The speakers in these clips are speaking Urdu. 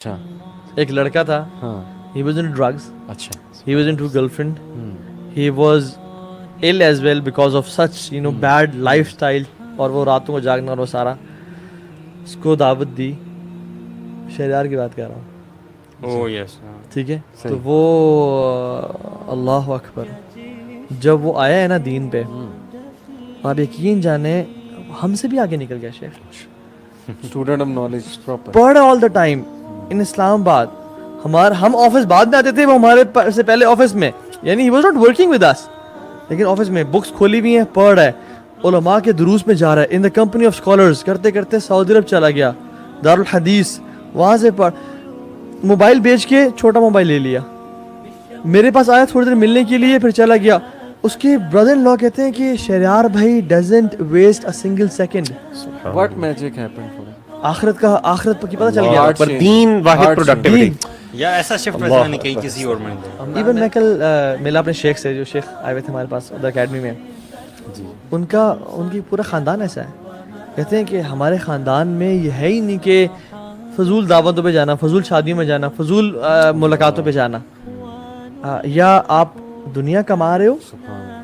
اچھا ایک لڑکا تھا, ہاں he was into drugs, اچھا he was into girlfriend, he was ill as well because of such bad lifestyle, اور وہ راتوں کو جاگنا اور وہ سارا. اس کو دعوت دی, شہریار کی بات کر رہا ہوں, او یس ٹھیک ہے, تو صحیح. وہ اللہ اکبر, جب وہ آیا ہے نا دین پہ, آپ یقین جانے ہم سے بھی آگے نکل گیا شیخ. Student of knowledge proper. پڑھ آل دا ٹائم ان اسلام آباد. ہم آفس بعد میں آتے تھے, وہ ہمارے سے پہلے آفس میں, یعنی he was not working with us, لیکن آفس میں بکس کھولی ہوئی ہیں, پڑھ رہا ہے, علماء کے دروس میں جا رہا ہے, ان دا کمپنی آف اسکالرز, کرتے کرتے سعودی عرب چلا گیا, دارالحدیث, وہاں سے پڑھ, موبائل بیچ کے چھوٹا موبائل لے لیا, میرے پاس آیا تھوڑی دیر ملنے کے لیے, پھر چلا گیا. اس کے بردر ان لا کہتے ہیں کہ شہریار بھائی doesn't waste a single second. What magic happen for آخرت کی پتہ چل گیا. پر دین واحد پروڈکٹیوٹی یا ایسا شفٹ ویسا نہیں کہیں کسی اور میں. ایون میں کل ملا اپنے شیخ سے, جو شیخ آئے ہوئے تھے ہمارے پاس ادھر اکیڈمی میں, ان کی پورا خاندان ایسا ہے. کہتے ہیں کہ ہمارے خاندان میں یہ ہے ہی نہیں کہ فضول دعوتوں پہ جانا, فضول شادیوں میں جانا, فضول ملاقاتوں پہ جانا. یا آپ دنیا کما رہے ہو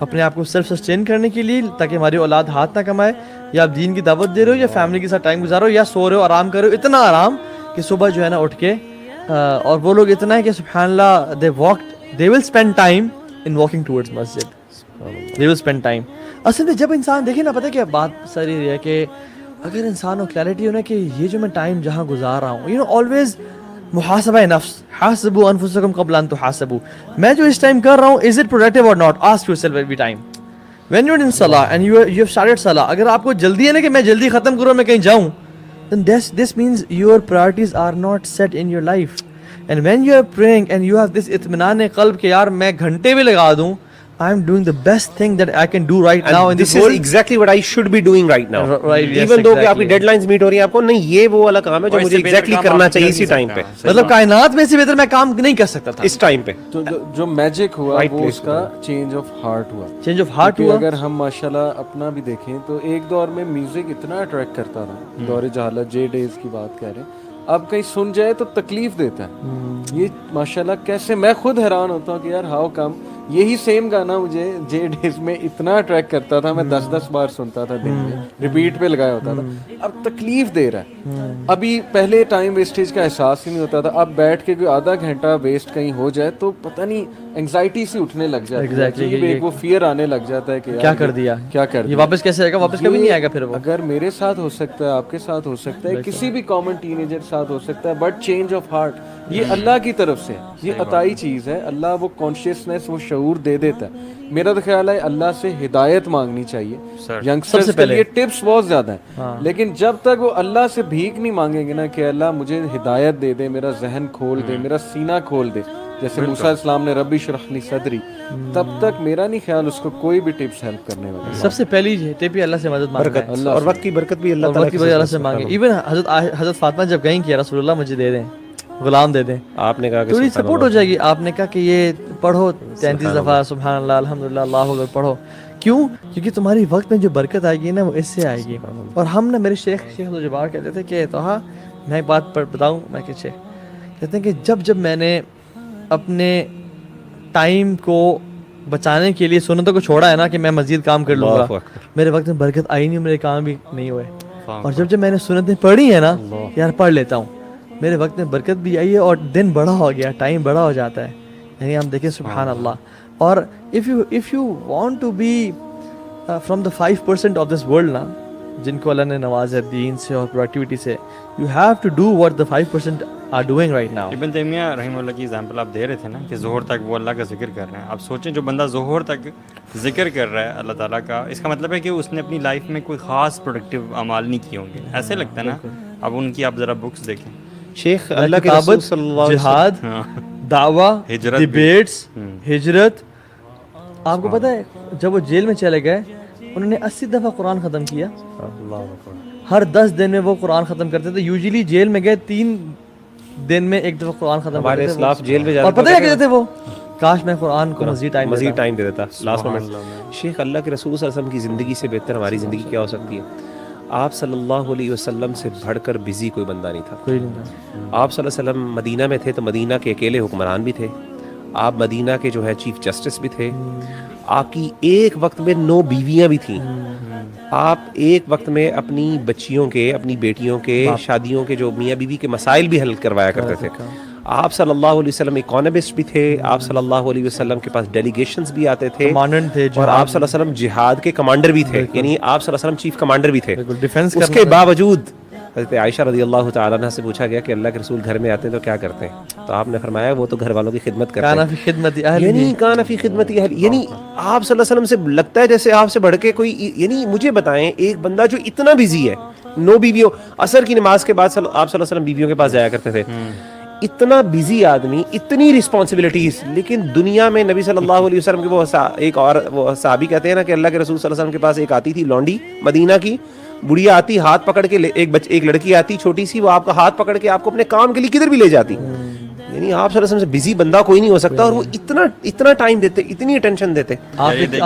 اپنے آپ کو سیلف سسٹین کرنے کے لیے تاکہ ہماری اولاد ہاتھ نہ کمائے, یا آپ دین کی دعوت دے رہے ہو, یا فیملی کے ساتھ ٹائم گزارو, یا سو رہے ہو, آرام کر رہے ہو, اتنا آرام کہ صبح جو ہے نا اٹھ کے, اور وہ لوگ اتنا ہے کہ سبحان اللہ they will spend time in walking towards masjid, they will spend time. اصل میں جب انسان دیکھے نا, پتہ کیا بات ساری یہ ہے کہ اگر انسان کو کلیئرٹی ہو نا کہ یہ جو میں ٹائم جہاں گزار رہا ہوں, always محاسبہ نفس, حاسبوا انفسکم قبل ان تحاسبوا, میں جو اس ٹائم کر رہا ہوں is it productive or not, ask yourself every time when you're in salah and you have started salah. اگر آپ کو جلدی ہے نا کہ میں جلدی ختم کروں, میں کہیں جاؤں, then this means your priorities are not set in your life. And when you are praying and you have this اطمینان قلب کہ یار میں گھنٹے بھی لگا دوں, I am doing the best thing that I can do right now in this this is world. exactly what I should be doing right now. Right, yes, Even though کہ آپ کی exactly. ڈیڈ لائنز میٹ ہو رہی ہیں, آپ کو نہیں یہ وہ والا کام ہے جو مجھے ایگزیکٹلی کرنا چاہیے اسی ٹائم پہ, مطلب کائنات میں سے بہتر میں کام نہیں کر سکتا تھا اس ٹائم پہ. تو جو میجک ہوا وہ اس کا چینج آف ہارٹ ہوا. چینج آف ہارٹ ہوا. اگر ہم ماشاءاللہ اپنا بھی دیکھیں تو ایک دور میں میوزک اتنا اٹریکٹ کرتا تھا, دور جہالت, جے ڈیز کی بات کہہ رہے ہیں, اب کہیں سن جائے تو تکلیف دیتا ہے. یہ ماشاءاللہ کیسے, میں خود حیران ہوتا ہوں کہ یار ہاؤ کم یہی سیم گانا مجھے جے ڈیز میں اتنا اٹریکٹ کرتا تھا, میں 10 بار سنتا تھا دن میں, ریپیٹ پہ لگایا ہوتا تھا. اب تکلیف دے رہا ہے. ابھی پہلے ٹائم ویسٹیج کا احساس ہی نہیں ہوتا تھا, اب بیٹھ کے کوئی آدھا گھنٹہ ویسٹ کہیں ہو جائے تو پتہ نہیں انگزائٹی سی اٹھنے لگ جاتی ہے, ایک وہ فیئر آنے لگ جاتا ہے کہ کیا کر دیا, یہ واپس کیسے آئے گا, واپس کبھی نہیں آئے گا. پھر وہ اگر میرے ساتھ ہو سکتا ہے, آپ کے ساتھ ہو سکتا ہے, کسی بھی کامن ٹین ایجر کے ساتھ ہو سکتا ہے, بٹ چینج آف ہارٹ یہ اللہ کی طرف سے, یہ عطائی چیز ہے. اللہ وہ کانشیسنیس, وہ شعور دے دیتا ہے. میرا تو خیال ہے اللہ سے ہدایت مانگنی چاہیے. ینگسٹرز کے لیے ٹپس بہت زیادہ ہیں, لیکن جب تک وہ اللہ سے بھیک نہیں مانگیں گے نا کہ اللہ مجھے ہدایت دے دے, میرا ذہن کھول دے, میرا سینہ کھول دے, جیسے موسیٰ السلام نے ربی اشرح لی صدری, تب تک میرا نہیں خیال اس کو کوئی بھی ٹپس ہیلپ کرنے والا. سب سے پہلی ٹپ اللہ سے مدد مانگنا ہے, اور وقت کی برکت بھی اللہ تعالیٰ سے مانگے. ایون حضرت فاطمہ جب کہیں کہ رسول اللہ مجھے دے دیں, غلام دے دیں, آپ نے کہا کہ تھوڑی سپورٹ ہو جائے گی. آپ نے کہا کہ یہ پڑھو 33 دفعہ سبحان اللہ الحمدللہ اللہ اکبر پڑھو. کیوں؟ کیونکہ تمہاری وقت میں جو برکت آئے گی نا وہ اس سے آئے گی. اور ہم نا, میرے شیخ الجبار کہتے تھے کہ تو ہاں میں ایک بات بتاؤں, میں کہ شیخ کہتے ہیں کہ جب میں نے اپنے ٹائم کو بچانے کے لیے سنتوں کو چھوڑا ہے نا کہ میں مزید کام کر لوں گا, میرے وقت میں برکت آئی نہیں, میرے کام بھی نہیں ہوئے. اور جب میں نے سنتیں پڑھی ہیں نا یار پڑھ لیتا ہوں, میرے وقت میں برکت بھی آئی ہے اور دن بڑا ہو گیا, ٹائم بڑا ہو جاتا ہے. یعنی ہم دیکھیں سبحان اللہ. اور if you want to be from the 5% of this world نا, جن کو اللہ نے نوازا دین سے اور پروڈکٹیوٹی سے, you have to do what the 5% are doing right now. ابن تیمیہ رحمہ اللہ کی ایگزامپل آپ دے رہے تھے نا کہ ظہر تک وہ اللہ کا ذکر کر رہے ہیں. آپ سوچیں جو بندہ ظہر تک ذکر کر رہا ہے اللہ تعالیٰ کا, اس کا مطلب ہے کہ اس نے اپنی لائف میں کوئی خاص پروڈکٹیو اعمال نہیں کیے ہوں گے, ایسے لگتا ہے نا. اب ان کی آپ ذرا بکس دیکھیں, شیخ اللہ کے رسول صلی اللہ علیہ جہاد, دعویٰ, ڈیبیٹس, ہجرت. آپ کو پتہ ہے جب وہ جیل میں چلے گئے انہوں نے 80 دفعہ قرآن ختم کیا. ہر 10 دن میں وہ قرآن ختم کرتے تھے. یوزلی جیل میں گئے 3 دن میں 1 دفعہ قرآن ختم کرتے تھے. ہمارے اسلاف جیل میں جاتے اور پتہ ہے کیا کہتے تھے وہ, کاش میں قرآن کو مزید ٹائم دے دیتا لاسٹ مومنٹ. شیخ اللہ کے رسول صلی اللہ علیہ وسلم کی زندگی سے بہتر ہماری زندگی کیا ہو سکتی ہے. آپ صلی اللہ علیہ وسلم سے بڑھ کر بزی کوئی بندہ نہیں تھا. کوئی نہیں تھا. آپ صلی اللہ علیہ وسلم مدینہ میں تھے تو مدینہ کے اکیلے حکمران بھی تھے, آپ مدینہ کے جو ہے چیف جسٹس بھی تھے, آپ کی ایک وقت میں 9 بیویاں بھی تھیں, آپ ایک وقت میں اپنی بچیوں کے, اپنی بیٹیوں کے شادیوں کے جو میاں بیوی کے مسائل بھی حل کروایا کرتے تھے. آپ صلی اللہ علیہ وسلم اکانومسٹ بھی تھے, آپ صلی اللہ علیہ وسلم کے پاس ڈیلیگیشنز بھی آتے تھے, کمانڈنٹ تھے, اور آپ صلی اللہ علیہ وسلم جہاد کے کمانڈر بھی تھے, یعنی آپ صلی اللہ علیہ وسلم چیف کمانڈر بھی تھے. ڈیفینس اس کے باوجود حضرت عائشہ رضی اللہ تعالیٰ عنہ سے پوچھا گیا کہ اللہ کے رسول گھر میں آتے ہیں تو کیا کرتے ہیں؟ تو آپ نے فرمایا وہ تو گھر والوں کی خدمت کرتے کانا ہیں. فی خدمت اہل, یعنی کانا فی خدمت اہل, یعنی آپ صلی اللہ علیہ وسلم سے لگتا ہے جیسے آپ سے بڑھ کے کوئی, یعنی مجھے بتائیں ایک بندہ جو اتنا بزی ہے, 9 بیویوں, عصر کی نماز کے بعد آپ صلی اللہ علیہ وسلم بیویوں کے پاس جایا کرتے تھے, اتنا بزی آدمی, اتنی رسپانسبلٹیز, لیکن دنیا میں نبی صلی اللہ علیہ وسلم کے وہ ایک اور وہ صحابی کہتے ہیں نا کہ اللہ کے رسول صلی اللہ علیہ وسلم کے پاس ایک آتی تھی لونڈی مدینہ کی, بڑھیا آتی, ہاتھ پکڑ کے ایک لڑکی آتی چھوٹی سی, وہ آپ کا ہاتھ پکڑ کے آپ کو اپنے کام کے لیے کدھر بھی لے جاتی. یعنی آپ صلی اللہ علیہ وسلم سے بزی بندہ کوئی نہیں ہو سکتا, اور وہ اتنا ٹائم دیتے, اتنی اٹینشن دیتے.